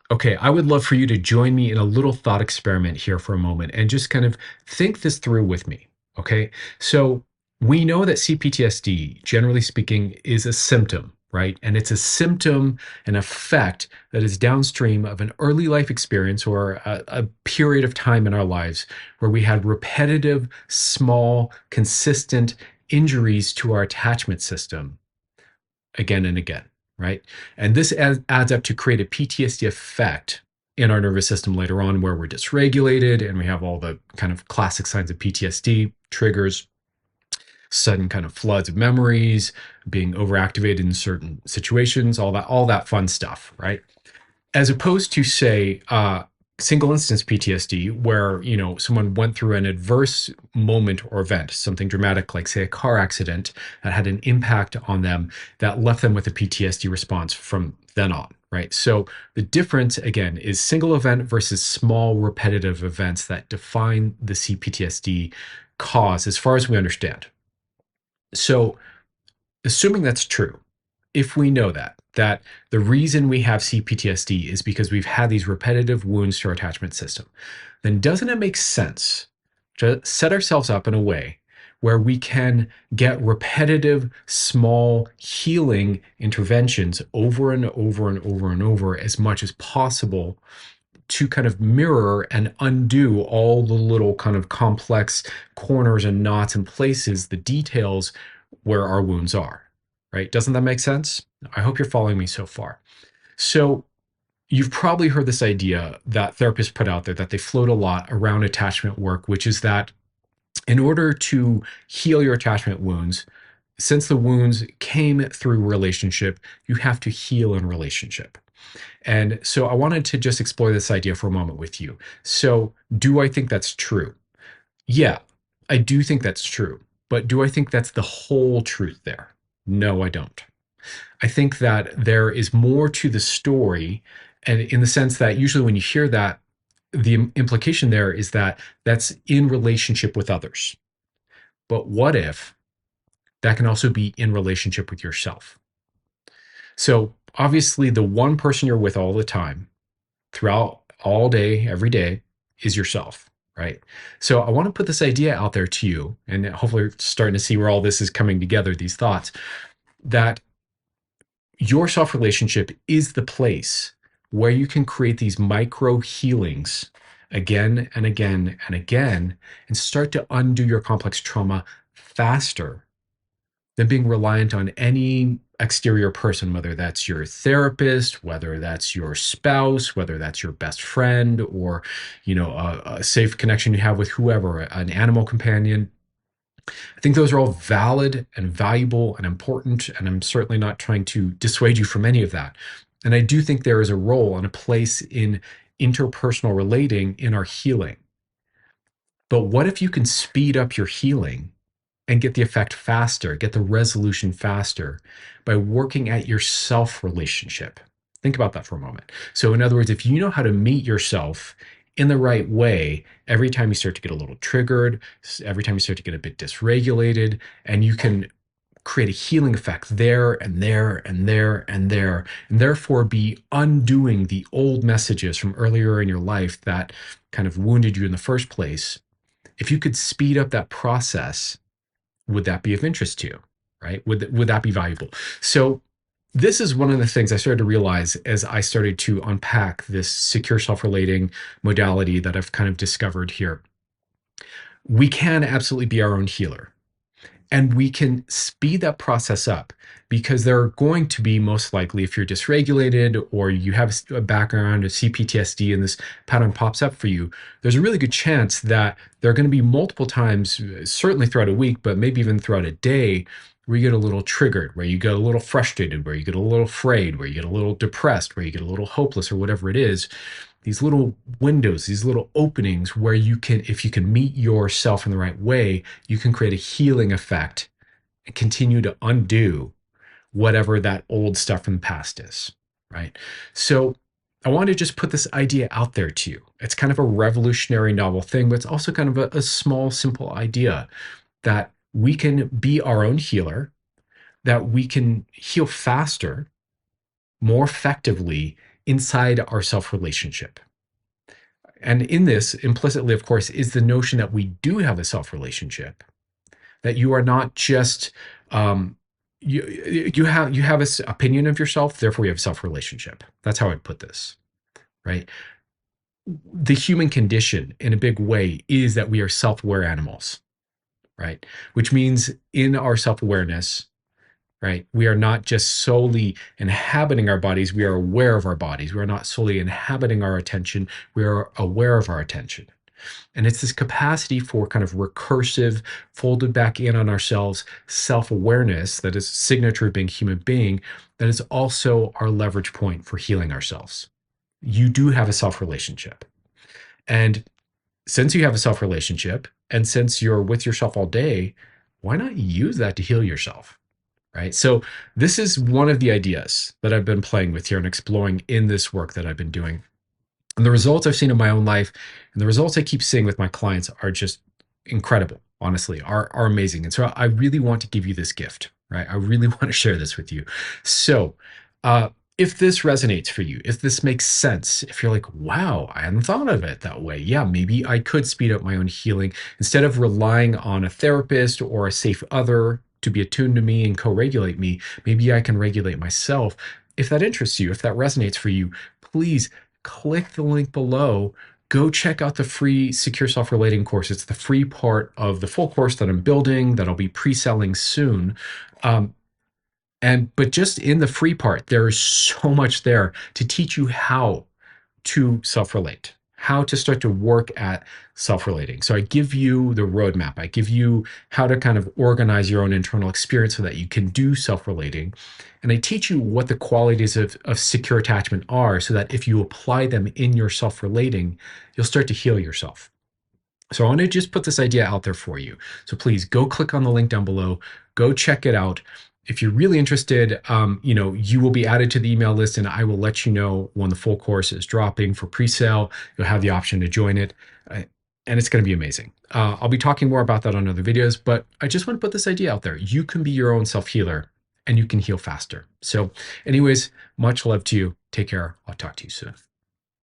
Okay, I would love for you to join me in a little thought experiment here for a moment and just kind of think this through with me. Okay, so we know that CPTSD, generally speaking, is a symptom, right? And it's a symptom, an effect that is downstream of an early life experience or a period of time in our lives where we had repetitive, small, consistent injuries to our attachment system again and again, right? And this adds up to create a PTSD effect in our nervous system later on where we're dysregulated and we have all the kind of classic signs of PTSD triggers, sudden kind of floods of memories, being overactivated in certain situations, all that fun stuff, right? As opposed to say single instance PTSD, where someone went through an adverse moment or event, something dramatic like say a car accident that had an impact on them that left them with a PTSD response from then on, right? So the difference again is single event versus small repetitive events that define the CPTSD cause as far as we understand. So assuming that's true, if we know that the reason we have CPTSD is because we've had these repetitive wounds to our attachment system, then doesn't it make sense to set ourselves up in a way where we can get repetitive, small healing interventions over and over and over and over as much as possible to kind of mirror and undo all the little kind of complex corners and knots and places, the details where our wounds are, right? Doesn't that make sense? I hope you're following me so far. So, you've probably heard this idea that therapists put out there that they float a lot around attachment work, which is that in order to heal your attachment wounds, since the wounds came through relationship, you have to heal in relationship. And so I wanted to just explore this idea for a moment with you. So, do I think that's true? Yeah, I do think that's true. But do I think that's the whole truth there? No, I don't. I think that there is more to the story, and in the sense that usually when you hear that, the implication there is that that's in relationship with others. But what if that can also be in relationship with yourself? So obviously, the one person you're with all the time, throughout all day, every day, is yourself, right? So I want to put this idea out there to you, and hopefully, you're starting to see where all this is coming together, these thoughts, that your self relationship is the place where you can create these micro healings again and again and again and start to undo your complex trauma faster than being reliant on any exterior person, whether that's your therapist, whether that's your spouse, whether that's your best friend, or a safe connection you have with whoever, an animal companion. I think those are all valid and valuable and important, and I'm certainly not trying to dissuade you from any of that. And I do think there is a role and a place in interpersonal relating in our healing. But what if you can speed up your healing and get the effect faster, get the resolution faster by working at your self relationship? Think about that for a moment. So, in other words, if you know how to meet yourself in the right way, every time you start to get a little triggered, every time you start to get a bit dysregulated, and you can create a healing effect there and there and there and there, and therefore be undoing the old messages from earlier in your life that kind of wounded you in the first place. If you could speed up that process, would that be of interest to you? Right? Would that be valuable? So this is one of the things I started to realize as I started to unpack this secure self-relating modality that I've kind of discovered here. We can absolutely be our own healer. And we can speed that process up because there are going to be, most likely, if you're dysregulated or you have a background of CPTSD and this pattern pops up for you, there's a really good chance that there are going to be multiple times, certainly throughout a week, but maybe even throughout a day, where you get a little triggered, where you get a little frustrated, where you get a little afraid, where you get a little depressed, where you get a little hopeless, or whatever it is. These little windows, these little openings where you can, if you can meet yourself in the right way, you can create a healing effect and continue to undo whatever that old stuff from the past is, right? So I want to just put this idea out there to you. It's kind of a revolutionary novel thing, but it's also kind of a small, simple idea that we can be our own healer, that we can heal faster, more effectively, inside our self relationship. And in this, implicitly, of course, is the notion that we do have a self relationship, that you are not just you have an opinion of yourself, therefore you have self relationship. That's how I'd put this, right? The human condition, in a big way, is that we are self aware animals, right? Which means in our self awareness, right, we are not just solely inhabiting our bodies, we are aware of our bodies. We are not solely inhabiting our attention, we are aware of our attention. And it's this capacity for kind of recursive, folded back in on ourselves self awareness that is signature of being human being, that is also our leverage point for healing ourselves. You do have a self relationship. And since you have a self relationship, and since you're with yourself all day, why not use that to heal yourself? Right. So, this is one of the ideas that I've been playing with here and exploring in this work that I've been doing. And the results I've seen in my own life and the results I keep seeing with my clients are just incredible, honestly, are amazing. And so I really want to give you this gift, right? I really want to share this with you. So, uh, if this resonates for you, if this makes sense, if you're like, wow, I hadn't thought of it that way. Yeah, maybe I could speed up my own healing instead of relying on a therapist or a safe other to be attuned to me and co regulate me. Maybe I can regulate myself. If that interests you, if that resonates for you, please click the link below. Go check out the free Secure Self Relating course. It's the free part of the full course that I'm building that I'll be pre-selling soon. Um, but just in the free part, there is so much there to teach you how to self-relate, how to start to work at self-relating. So I give you the roadmap. I give you how to kind of organize your own internal experience so that you can do self-relating. And I teach you what the qualities of secure attachment are so that if you apply them in your self-relating, you'll start to heal yourself. So I want to just put this idea out there for you. So please go click on the link down below, go check it out. If you're really interested, you will be added to the email list and I will let you know when the full course is dropping for pre-sale. You'll have the option to join it. And it's going to be amazing. I'll be talking more about that on other videos, but I just want to put this idea out there. You can be your own self-healer and you can heal faster. So anyways, much love to you. Take care. I'll talk to you soon.